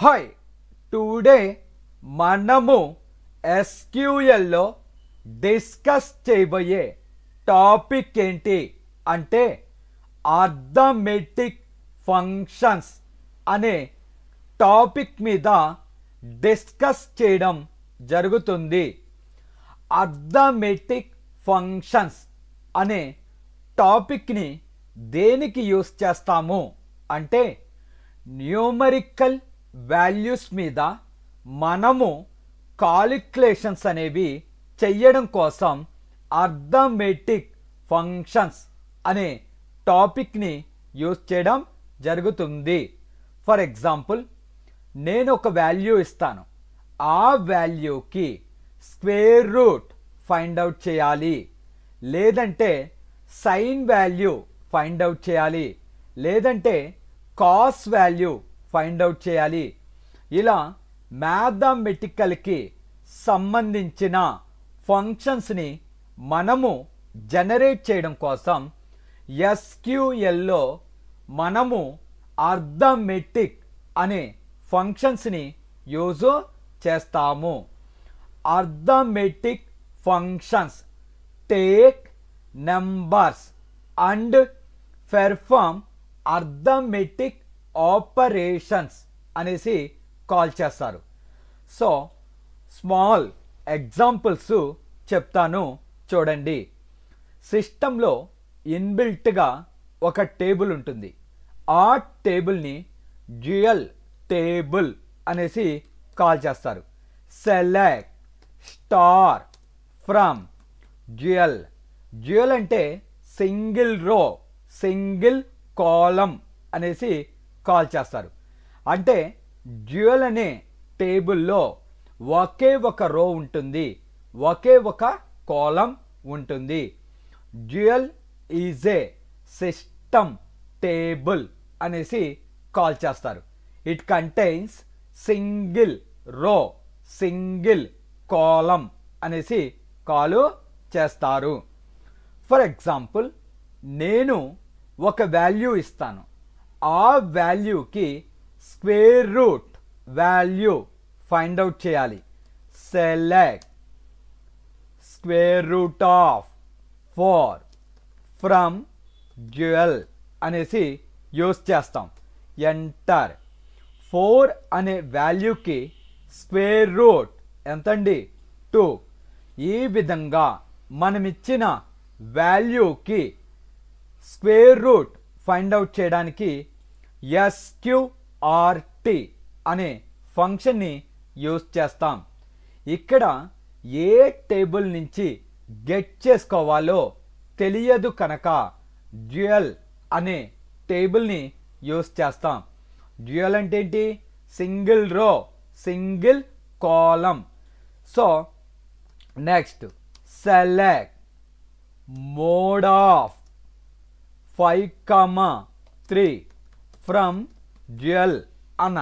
Hi today మనము SQL లో discuss చేయబోయే టాపిక్ ఏంటి అంటే అర్థమెటిక్ ఫంక్షన్స్ అనే టాపిక్ మీద డిస్కస్ చేయడం జరుగుతుంది. అర్థమెటిక్ ఫంక్షన్స్ అనే టాపిక్ని దేనికి యూస్ చేస్తాము అంటే న్యూమరికల్ వాల్యూస్ మీద మనము కాలిక్యులేషన్స్ అనేవి చెయ్యడం కోసం అర్థమెటిక్ ఫంక్షన్స్ అనే టాపిక్ని యూస్ చేయడం జరుగుతుంది. ఫర్ ఎగ్జాంపుల్, నేను ఒక వాల్యూ ఇస్తాను, ఆ వాల్యూకి స్క్వేర్ రూట్ ఫైండ్ అవుట్ చేయాలి, లేదంటే సైన్ వాల్యూ ఫైండ్ అవుట్ చేయాలి, లేదంటే కాస్ వాల్యూ ఫైండ్ అవుట్ చేయాలి. ఇలా మ్యాథమెటికల్కి సంబంధించిన ఫంక్షన్స్ని మనము జనరేట్ చేయడం కోసం SQLలో మనము అర్థమెటిక్ అనే ఫంక్షన్స్ని యూజ్ చేస్తాము. Arithmetic functions take numbers and perform arithmetic operations అనేసి కాల్ చేస్తారు. సో స్మాల్ ఎగ్జాంపుల్స్ చెప్తాను చూడండి. సిస్టంలో ఇన్బిల్ట్గా ఒక టేబుల్ ఉంటుంది. ఆ టేబుల్ని డ్యూయల్ టేబుల్ అనేసి కాల్ చేస్తారు. Select star from dual. Dual అంటే సింగిల్ రో సింగిల్ కాలం అనేసి కాల్ చేస్తారు. అంటే డ్యూయల్ అనే టేబుల్లో ఒకే ఒక రో ఉంటుంది, ఒకే ఒక కాలం ఉంటుంది. Dual is a system table అనేసి కాల్ చేస్తారు. ఇట్ కంటైన్స్ సింగిల్ రో సింగిల్ కాలం అనేసి కాల్ చేస్తారు. ఫర్ ఎగ్జాంపుల్, నేను ఒక వాల్యూ ఇస్తాను, ఆ వాల్యూకి square root value find out చేయాలి. Select square root of 4 from dual అనేసి యూస్ చేస్తాం. ఎంటర్. 4 అనే వాల్యూకి స్క్వేర్ రూట్ ఎంతండి? 2. ఈ విధంగా మనమిచ్చిన వాల్యూకి స్క్వేర్ రూట్ ఫైండ్ అవుట్ చేయడానికి SQRT అనే ఫంక్షన్ని యూస్ చేస్తాం. ఇక్కడ ఏ టేబుల్ నుంచి గెట్ చేసుకోవాలో తెలియదు కనుక డ్యూయల్ అనే టేబుల్ని యూస్ చేస్తాం. డ్యూయల్ అంటే ఏంటి? సింగిల్ రో single column. So next, select mode of 5, 3 from dual అన్న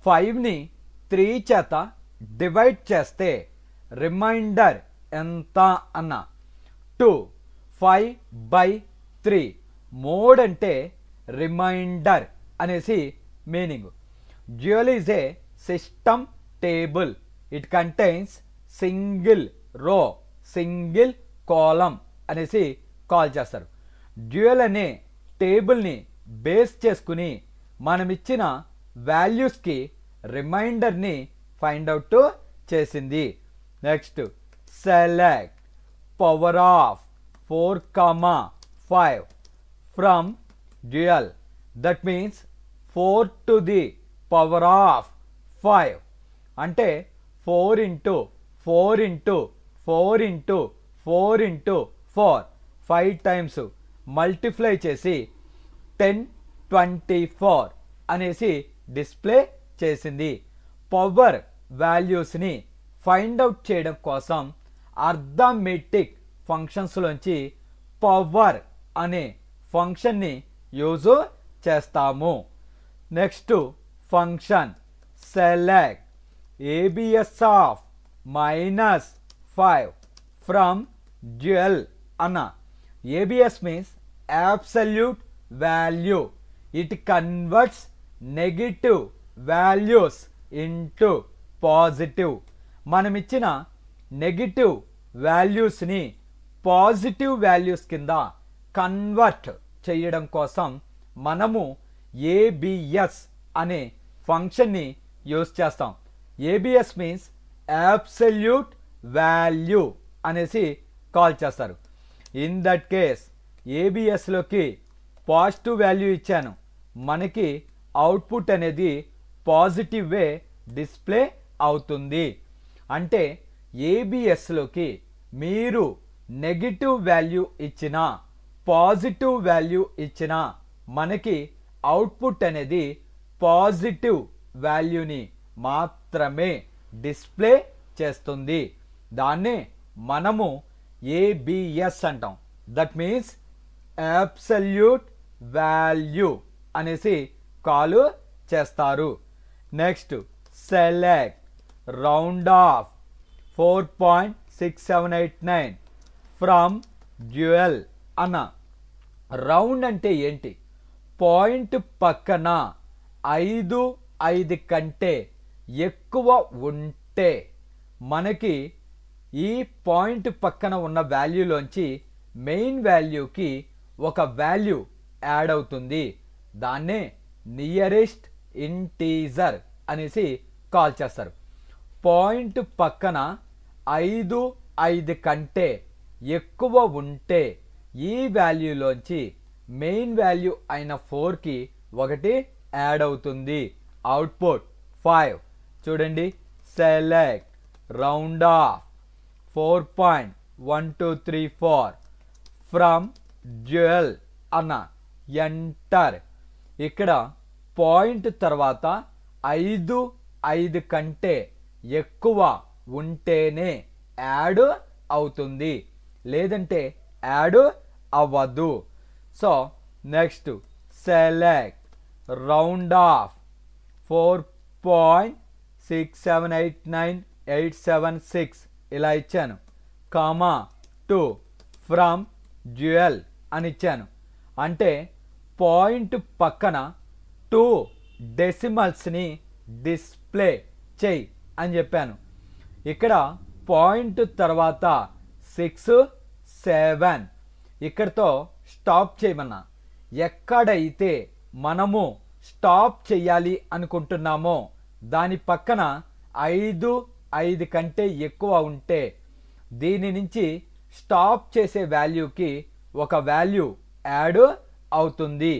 5ని 3 చేత డివైడ్ చేస్తే రిమైండర్ ఎంత అన్న 2. 5/3 మోడ్ అంటే రిమైండర్ అనేసి meaning. Dual is a system table. It contains single రో సింగిల్ కాలం అనేసి కాల్ చేస్తారు. డ్యూయల్ అనే టేబుల్ని బేస్ చేసుకుని మనమిచ్చిన వాల్యూస్కి రిమైండర్ని ఫైండ్ అవుట్ చేసింది. Next, select power of 4, 5 from dual. That means 4 to the power of 5 అంటే 4 into 4 into 4 into 4 into 4 5 times multiply చేసి 1024 అనేసి display చేసింది. పవర్ వాల్యూస్ని ఫైండ్ అవుట్ చేయడం కోసం అర్థమెటిక్ ఫంక్షన్స్లోంచి పవర్ అనే ఫంక్షన్ని యూజ్ చేస్తాము. Next function select ABS of -5 from dual అన్న. ABS means absolute value. It converts negative values into positive. మనమిచ్చిన నెగిటివ్ వాల్యూస్ని పాజిటివ్ వాల్యూస్ కింద కన్వర్ట్ చేయడం కోసం మనము ఏబిఎస్ అనే ఫంక్షన్ని యూజ్ చేస్తాం. ఏబిఎస్ మీన్స్ అబ్సల్యూట్ వాల్యూ అనేసి కాల్ చేస్తారు. ఇన్ దట్ కేస్ ఏబిఎస్లోకి పాజిటివ్ వాల్యూ ఇచ్చాను, మనకి అవుట్పుట్ అనేది పాజిటివ్ వే డిస్ప్లే అవుతుంది. అంటే ఏబిఎస్లోకి మీరు నెగిటివ్ వాల్యూ ఇచ్చినా పాజిటివ్ వాల్యూ ఇచ్చినా మనకి అవుట్పుట్ అనేది పాజిటివ్ వాల్యూని మాత్రమే డిస్ప్లే చేస్తుంది. దాన్నే మనము ఏబిఎస్ అంటాం. దట్ మీన్స్ అబ్సల్యూట్ వాల్యూ అనేసి కాల్ చేస్తారు. Next select round of 4.6789 from dual అన్న. రౌండ్ అంటే ఏంటి? పాయింట్ పక్కన 5 కంటే ఎక్కువ ఉంటే మనకి ఈ పాయింట్ పక్కన ఉన్న వాల్యూలోంచి మెయిన్ వాల్యూకి ఒక వాల్యూ యాడ్ అవుతుంది. దాన్నే నియరెస్ట్ ఇంటీజర్ అనేసి కాల్ చేస్తారు. పాయింట్ పక్కన 5 కంటే ఎక్కువ ఉంటే ఈ వాల్యూలోంచి మెయిన్ వాల్యూ అయిన 4కి ఒకటి యాడ్ అవుతుంది. అవుట్పుట్ 5. చూడండి, select round of 4.1234 from dual అన్న. ఎంటర్. ఇక్కడ పాయింట్ తర్వాత 5 కంటే ఎక్కువ ఉంటేనే యాడ్ అవుతుంది, లేదంటే యాడ్ అవ్వదు. So next select round of 4.6789876 ఇలా ఇచ్చాను, కామా 2 ఫ్రమ్ డ్యూయల్ అని ఇచ్చాను. అంటే పాయింట్ పక్కన 2 డెసిమల్స్ని డిస్ప్లే చేయి అని చెప్పాను. ఇక్కడ పాయింట్ తర్వాత 6, 7 ఇక్కడతో స్టాప్ చేయమన్నా. ఎక్కడైతే మనము స్టాప్ చేయాలి అనుకుంటున్నామో దాని పక్కన 5 కంటే ఎక్కువ ఉంటే దీని నుంచి స్టాప్ చేసే వాల్యూకి ఒక వాల్యూ యాడ్ అవుతుంది.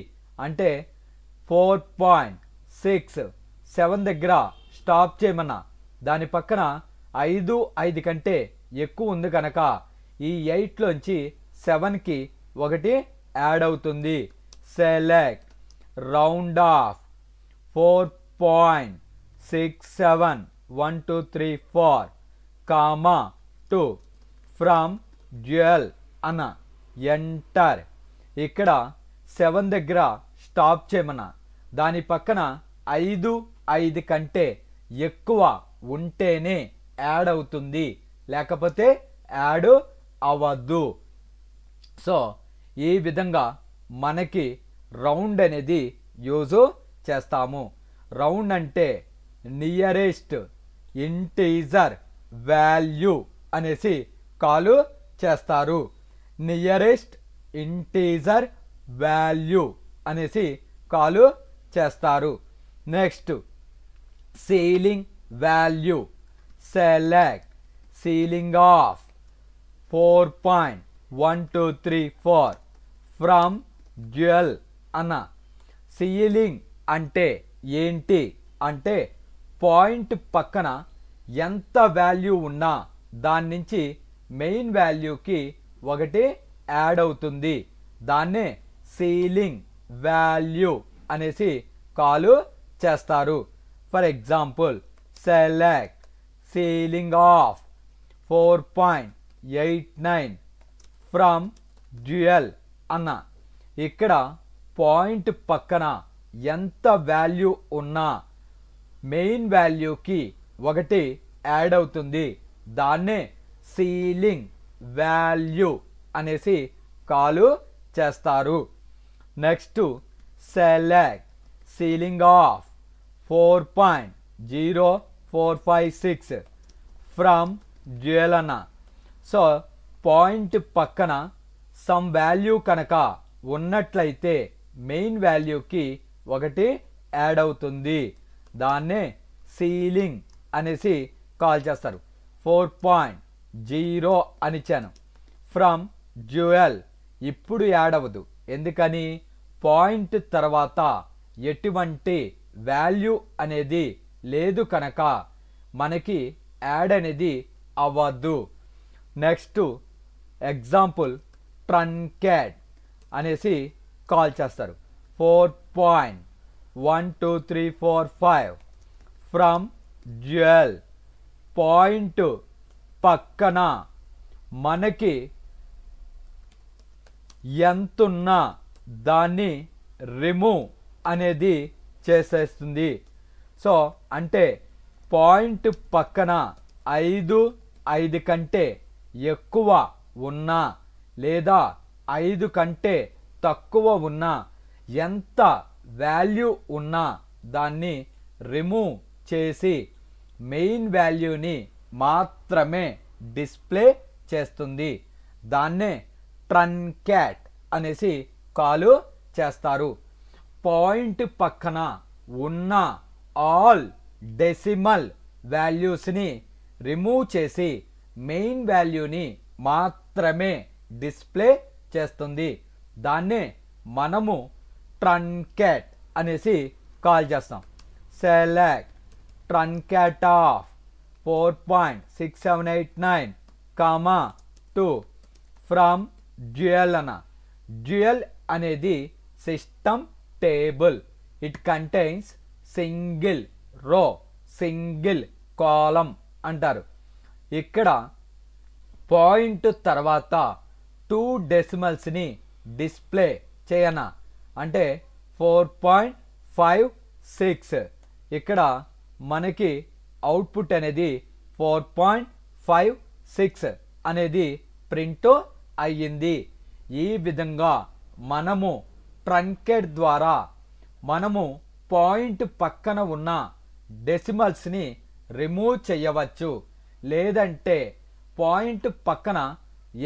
అంటే 4.67 దగ్గర స్టాప్ చేయమన్నా. దాని పక్కన 5 కంటే ఎక్కువ ఉంది కనుక ఈ 8లోంచి 7కి ఒకటి యాడ్ అవుతుంది. Select round of 4.671234 comma 2 from dual అన్న. ఎంటర్. ఇక్కడ 7 దగ్గర స్టాప్ చేయమన్నా. దాని పక్కన 5 కంటే ఎక్కువ ఉంటేనే యాడ్ అవుతుంది, లేకపోతే యాడ్ అవ్వదు. సో ఈ విధంగా మనకి రౌండ్ అనేది యూజ్ చేస్తాము. రౌండ్ అంటే నియరెస్ట్ ఇంటీజర్ వాల్యూ అనేసి కాల్ చేస్తారు. నియరెస్ట్ ఇంటీజర్ వాల్యూ అనేసి కాల్ చేస్తారు. Next ceiling value. Select ceiling of 4.1234 from dual అన్న. సీలింగ్ అంటే ఏంటి అంటే పాయింట్ పక్కన ఎంత వాల్యూ ఉన్నా దాని నుంచి మెయిన్ వాల్యూకి ఒకటి యాడ్ అవుతుంది. దాన్నే సీలింగ్ వాల్యూ అనేసి కాల్ చేస్తారు. For example select ceiling of 4.89 from dual అన్న. ఇక్కడ పాయింట్ పక్కన ఎంత వాల్యూ ఉన్నా మెయిన్ వాల్యూకి ఒకటి యాడ్ అవుతుంది. దాన్నే సీలింగ్ వాల్యూ అనేసి కాల్ చేస్తారు. Next select ceiling of 4.0456 from dual అన్న. సో పాయింట్ పక్కన సమ్ వాల్యూ కనుక ఉన్నట్లయితే మెయిన్ వాల్యూకి ఒకటి యాడ్ అవుతుంది. దాన్నే సీలింగ్ అనేసి కాల్ చేస్తారు. 4.0 అని ఇచ్చాను. ఫ్రమ్ డ్యూయల్ ఇప్పుడు యాడ్ అవ్వదు. ఎందుకని? పాయింట్ తర్వాత ఎటువంటి వాల్యూ అనేది లేదు కనుక మనకి యాడ్ అనేది అవ్వదు. నెక్స్ట్ ఎగ్జాంపుల్ ట్రంకేట్ అనేసి కాల్ చేస్తారు. 4.12345 ఫ్రమ్ డ్యూయల్ పాయింట్ పక్కన మనకి ఎంతున్నా దాన్ని రిమూవ్ అనేది చేసేస్తుంది. సో అంటే పాయింట్ పక్కన 5 కంటే ఎక్కువ ఉన్నా లేదా 5 కంటే తక్కువ ఉన్నా ఎంత వాల్యూ ఉన్నా దాన్ని రిమూవ్ చేసి మెయిన్ వాల్యూని మాత్రమే డిస్ప్లే చేస్తుంది. దాన్నే ట్రంకేట్ అనేసి కాల్ చేస్తారు. పాయింట్ పక్కన ఉన్న ఆల్ డెసిమల్ వాల్యూస్ని రిమూవ్ చేసి మెయిన్ వాల్యూని మాత్రమే డిస్ప్లే చేస్తుంది. దాన్నే మనము ట్రంకేట్ అనేసి కాల్ చేస్తాం. Select truncate of 4.6789, 2 from dual అన్న. డ్యూయల్ అనేది system table. It contains single రో, సింగిల్ కాలం అంటారు. ఇక్కడ పాయింట్ తర్వాత 2 డెసిమల్స్ని డిస్ప్లే చేయనా అంటే 4.56. ఇక్కడ మనకి అవుట్పుట్ అనేది 4.56 అనేది ప్రింట్ అయ్యింది. ఈ విధంగా మనము ట్రంకేట్ ద్వారా మనము పాయింట్ పక్కన ఉన్న డెసిమల్స్ని రిమూవ్ చేయవచ్చు. లేదంటే పాయింట్ పక్కన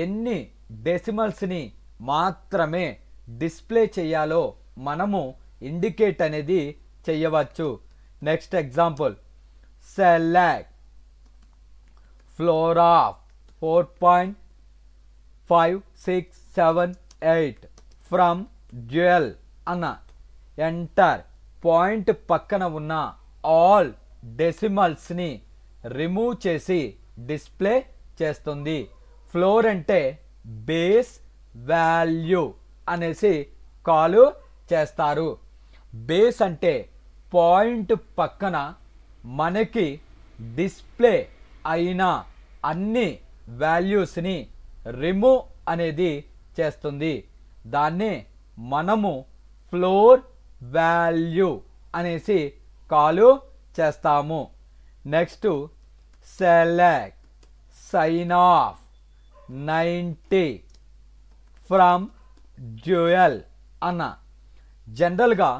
ఎన్ని డెసిమల్స్ని మాత్రమే డిస్ప్లే చేయాలో మనము ఇండికేట్ అనేది చేయవచ్చు. Next example select floor of 4.5678 from dual అన్న. ఎంటర్ పాయింట్ పక్కన ఉన్న ఆల్ డెసిమల్స్ని రిమూవ్ చేసి డిస్ప్లే చేస్తుంది. ఫ్లోర్ అంటే బేస్ వాల్యూ అనేసి కాల్ చేస్తారు. బేస్ అంటే పాయింట్ పక్కన మనకి డిస్ప్లే అయిన అన్ని వాల్యూస్ని రిమూవ్ అనేది చేస్తుంది. దాన్ని మనము ఫ్లోర్ వాల్యూ అనేసి కాల్ చేస్తాము. Next select sine of 90 from dual అన్న. జనరల్గా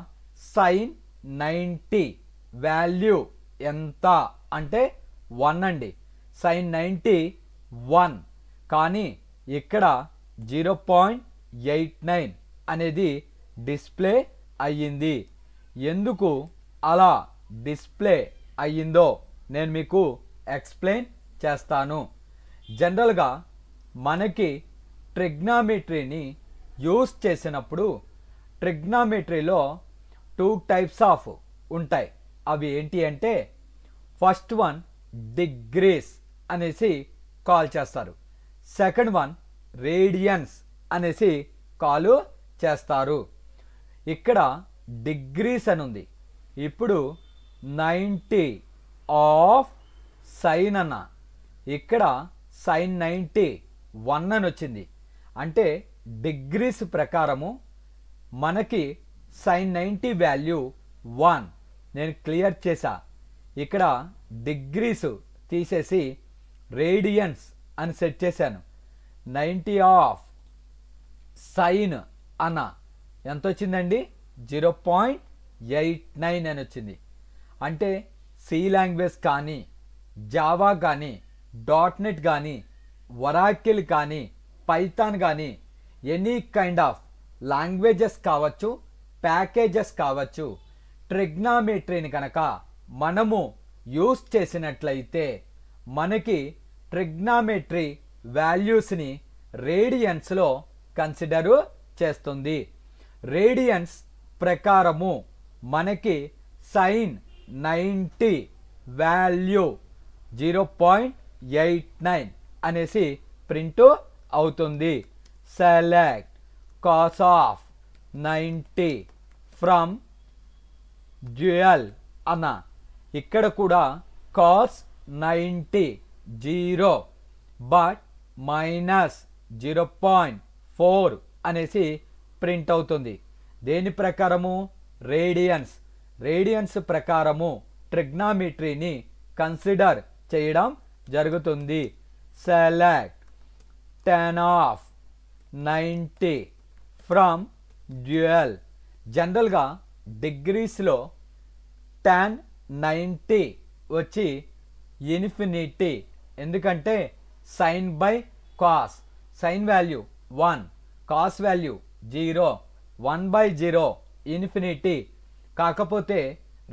సైన్ 90 వాల్యూ ఎంత అంటే 1 అండి. సైన్ 90 1. కానీ ఇక్కడ 0.89 అనేది డిస్ప్లే అయ్యింది. ఎందుకు అలా డిస్ప్లే అయ్యిందో నేను మీకు ఎక్స్ప్లెయిన్ చేస్తాను. జనరల్గా మనకి ట్రిగ్నామెట్రీని యూస్ చేసినప్పుడు ట్రిగ్నామెట్రీలో 2 టైప్స్ ఆఫ్ ఉంటాయి. అవి ఏంటి అంటే ఫస్ట్ వన్ డిగ్రీస్ అనేసి కాల్ చేస్తారు. సెకండ్ వన్ రేడియన్స్ అనేసి కాల్ చేస్తారు. ఇక్కడ డిగ్రీస్ అని ఉంది. ఇప్పుడు 90 ఆఫ్ సైన్ అన్న. ఇక్కడ సైన్ 90 1 అని వచ్చింది. అంటే డిగ్రీస్ ప్రకారము మనకి సైన్ 90 వాల్యూ 1. నేను క్లియర్ చేసా. ఇక్కడ డిగ్రీస్ తీసేసి రేడియన్స్ అని సెట్ చేశాను. 90 ఆఫ్ సైన్ అన్న ఎంత వచ్చిందండి? 0.89 అని వచ్చింది. అంటే సి లాంగ్వేజ్ కానీ, జావా కానీ, .NET కానీ, ఒరాకిల్ కానీ, పైథాన్ కానీ, ఎనీ కైండ్ ఆఫ్ లాంగ్వేజెస్ కావచ్చు, ప్యాకేజెస్ కావచ్చు, ట్రిగ్నామెట్రీని కనుక మనము యూస్ చేసినట్లయితే మనకి ట్రిగ్నామెట్రీ వాల్యూస్ని రేడియన్స్లో కన్సిడరు చేస్తుంది. రేడియన్స్ ప్రకారము మనకి sin 90 వాల్యూ 0.89 అనేసి ప్రింట్ అవుతుంది. Select cos of 90 from dual అన్న ఇక్కడ కూడా cos 90 0 బట్ మైనస్ 0.4 అనేసి ప్రింట్ అవుతుంది. దేని ప్రకారము? రేడియన్స్ ప్రకారము ట్రిగ్నామెట్రీని కన్సిడర్ చేయడం జరుగుతుంది. Select tan of 90 from dual. జనరల్గా డిగ్రీస్లో tan 90 వచ్చి ఇన్ఫినిటీ, ఎందుకంటే sine by cos, sine value 1, cos value 0, 1/0 infinity. కాకపోతే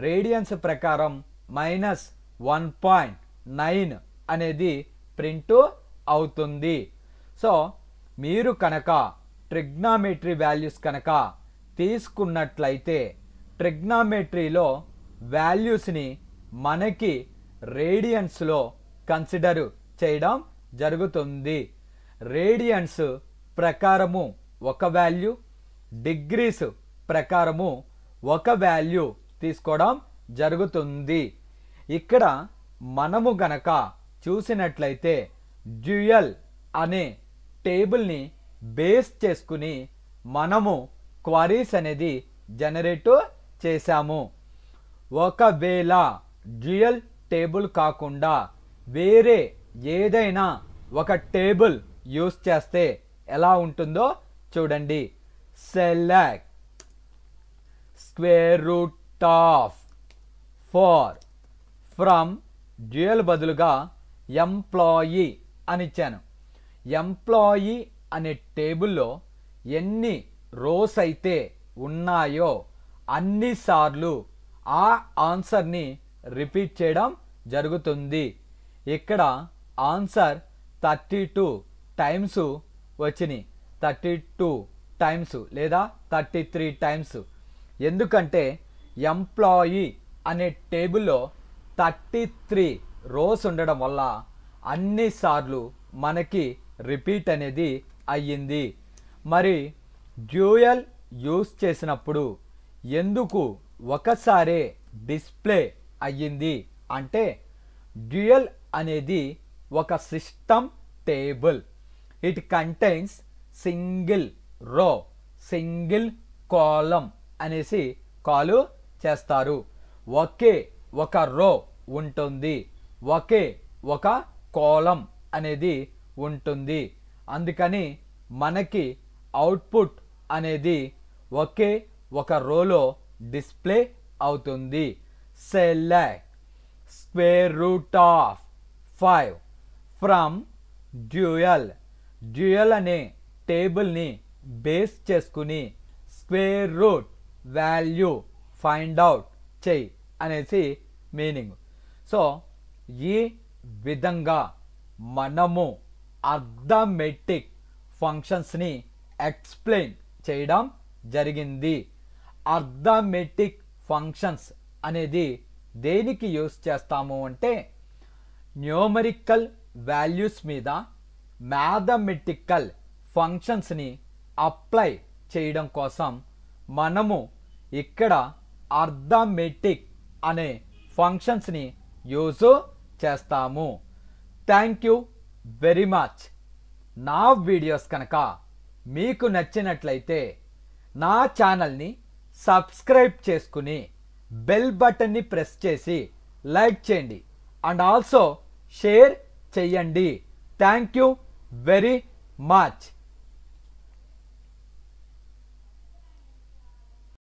రేడియన్స్ ప్రకారం -1.9 అనేది ప్రింట్ అవుతుంది. సో మీరు కనుక ట్రిగ్నామెట్రీ వాల్యూస్ కనుక తీసుకున్నట్లయితే ట్రిగ్నామెట్రీలో వాల్యూస్ని మనకి రేడియన్స్లో కన్సిడర్ చేయడం జరుగుతుంది. రేడియన్స్ ప్రకారము ఒక వాల్యూ, డిగ్రీస్ ప్రకారము ఒక వాల్యూ తీసుకోవడం జరుగుతుంది. ఇక్కడ మనము గనక చూసినట్లయితే డ్యూయల్ అనే టేబుల్ని బేస్ చేసుకుని మనము క్వరీస్ అనేది జనరేట్ చేశాము. ఒకవేళ డ్యూయల్ టేబుల్ కాకుండా వేరే ఏదైనా ఒక టేబుల్ యూస్ చేస్తే ఎలా ఉంటుందో చూడండి. Select square root of 4 from dual బదులుగా ఎంప్లాయీ అని ఇచ్చాను. ఎంప్లాయీ అనే టేబుల్లో ఎన్ని రోస్ అయితే ఉన్నాయో అన్నిసార్లు ఆ ఆన్సర్ని రిపీట్ చేయడం జరుగుతుంది. ఇక్కడ ఆన్సర్ 32 టైమ్స్ వచ్చినాయి, 32 టైమ్స్ లేదా 33 టైమ్స్. ఎందుకంటే ఎంప్లాయీ అనే టేబుల్లో 33 రోస్ ఉండడం వల్ల అన్నిసార్లు మనకి రిపీట్ అనేది అయ్యింది. మరి డ్యూయల్ యూస్ చేసినప్పుడు ఎందుకు ఒకసారే డిస్ప్లే అయ్యింది అంటే డ్యూయల్ అనేది ఒక system table. It contains single రో, సింగిల్ కాలం అనేసి కాల్ చేస్తారు. ఒకే ఒక రో ఉంటుంది, ఒకే ఒక కాలం అనేది ఉంటుంది. అందుకని మనకి అవుట్పుట్ అనేది ఒకే ఒక రోలో డిస్ప్లే అవుతుంది. Select square root of 5 from dual. Dual అనే టేబుల్ని బేస్ చేసుకుని square root value find out చెయ్యి అనేసి మీనింగ్. సో ఈ విధంగా మనము అర్థమెటిక్ ఫంక్షన్స్ని ఎక్స్ప్లెయిన్ చేయడం జరిగింది. అర్థమెటిక్ ఫంక్షన్స్ అనేది దేనికి యూస్ చేస్తాము అంటే న్యూమరికల్ వాల్యూస్ మీద మ్యాథమెటికల్ ఫంక్షన్స్ని అప్లై చేయడం కోసం మనము ఇక్కడ అర్థమెటిక్ అనే ఫంక్షన్స్ని యూజ్ చేస్తాము. Thank you very much. నా వీడియోస్ కనుక మీకు నచ్చినట్లయితే నా ఛానల్ని సబ్స్క్రైబ్ చేసుకుని బెల్ బటన్ని ప్రెస్ చేసి లైక్ చేయండి అండ్ ఆల్సో షేర్ చేయండి. Thank you very much.